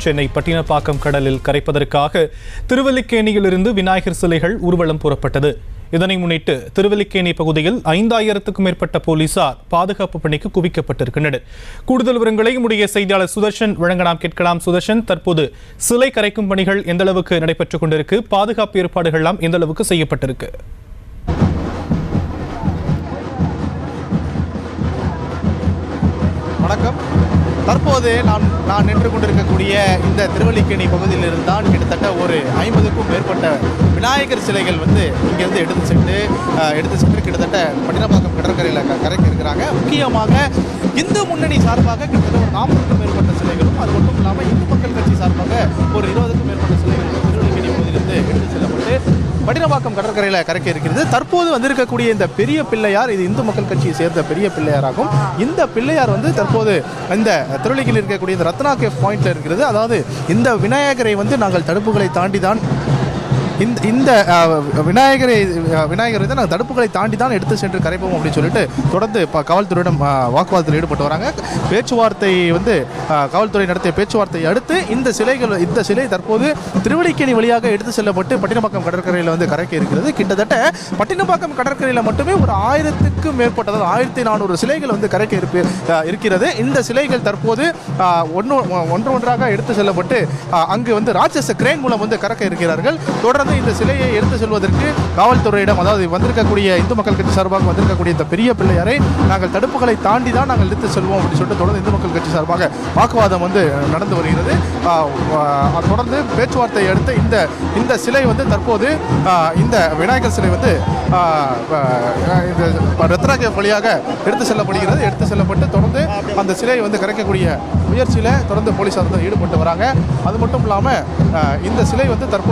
சென்னை பட்டினப்பாக்கம் கடலில் கரைப்பதற்காக திருவல்லிக்கேணியிலிருந்து விநாயகர் சிலைகள் ஊர்வலம் புறப்பட்டது. இதனை முன்னிட்டு திருவல்லிக்கேணி பகுதியில் 5000க்கும் மேற்பட்ட போலீசார் பாதுகாப்பு பணிக்கு குவிக்கப்பட்டிருக்கின்றனர். கூடுதல் விவரங்களை நம்முடைய செய்தியாளர் சுதர்ஷன் வழங்க நாம் கேட்கலாம். சுதர்ஷன், தற்போது சிலை கரைக்கும் பணிகள் எந்த அளவுக்கு நடைபெற்றுக் கொண்டிருக்கு? பாதுகாப்பு ஏற்பாடுகள் எல்லாம் எந்த அளவுக்கு செய்யப்பட்டிருக்கு? வணக்கம். தற்போது நான் நின்று கொண்டிருக்கக்கூடிய இந்த திருவல்லிக்கேணி பகுதியில் இருந்தால் கிட்டத்தட்ட ஒரு 50க்கும் மேற்பட்ட விநாயகர் சிலைகள் இங்கிருந்து எடுத்து சென்று கிட்டத்தட்ட பட்டினப்பாக்கம் கடற்கரையில் கரைக்க இருக்கிறாங்க. முக்கியமாக இந்து முன்னணி சார்பாக கிட்டத்தட்ட ஒரு 40க்கும் மேற்பட்ட சிலைகளும், அது மட்டும் இல்லாமல் இந்து மக்கள் கட்சி சார்பாக ஒரு 20க்கும் மேற்பட்ட சிலைகள் திருவல்லிக்கேணி பகுதியிலிருந்து எடுத்து செல்லப்பட்டு பட்டினப்பாக்கம் கடற்கரையில் கரைக்க இருக்கிறது. தற்போது வந்திருக்கக்கூடிய இந்த பெரிய பிள்ளையார், இது இந்து மக்கள் கட்சியை சேர்ந்த பெரிய பிள்ளையாராகும். இந்த பிள்ளையார் தற்போது இந்த திருவல்லிக்கேணியில் இருக்கக்கூடிய இந்த ரத்னா கேஃப் பாயிண்ட்ல இருக்கிறது. அதாவது இந்த விநாயகரை நாங்கள் தடுப்புகளை தாண்டி தான் இந்த விநாயகரை நாங்கள் தடுப்புகளை தாண்டி தான் எடுத்து சென்று கரைப்போம் அப்படின்னு சொல்லிட்டு தொடர்ந்து காவல்துறையிடம் வாக்குவாதத்தில் ஈடுபட்டு வராங்க. பேச்சுவார்த்தை காவல்துறை நடத்திய பேச்சுவார்த்தையை அடுத்து இந்த சிலை தற்போது திருவல்லிக்கேணி வழியாக எடுத்து செல்லப்பட்டு பட்டினப்பாக்கம் கடற்கரையில் கரைக்க இருக்கிறது. கிட்டத்தட்ட பட்டினப்பாக்கம் கடற்கரையில் மட்டுமே ஒரு 1000க்கும் மேற்பட்ட, அதாவது 1400 சிலைகள் கரைக்க இருக்கிறது. இந்த சிலைகள் தற்போது ஒன்றாக எடுத்து செல்லப்பட்டு அங்கு ராட்சச கிரேன் மூலம் கரைக்க இருக்கிறார்கள். தொடர்ந்து இந்த சிலையை எடுத்து செல்வதற்கு காவல்துறையிடம், அதாவது வந்திருக்கக்கூடிய இந்து மக்கள் கட்சி சார்பாக வந்திருக்கக்கூடிய இந்த பெரிய பிள்ளையாரை நாங்கள் தடுப்புகளை தாண்டி தான் நாங்கள் எடுத்து செல்வோம் அப்படின்னு சொல்லிட்டு தொடர்ந்து இந்து மக்கள் கட்சி சார்பாக வாக்குவாதம் நடந்து வருகிறது. தொடர்ந்து பேச்சுவார்த்தையை அடுத்து இந்த சிலை தற்போது இந்த விநாயகர் சிலை ரத்னா கேஃப் வழியாக எடுத்து செல்லப்படுகிறது. எடுத்து செல்லப்பட்டு தொடர்ந்து அந்த சிலையை கரைக்கக்கூடிய முயற்சியில் தொடர்ந்து போலீசார் ஈடுபட்டு வராங்க. அது மட்டும் இல்லாமல் இந்த சிலை தற்போது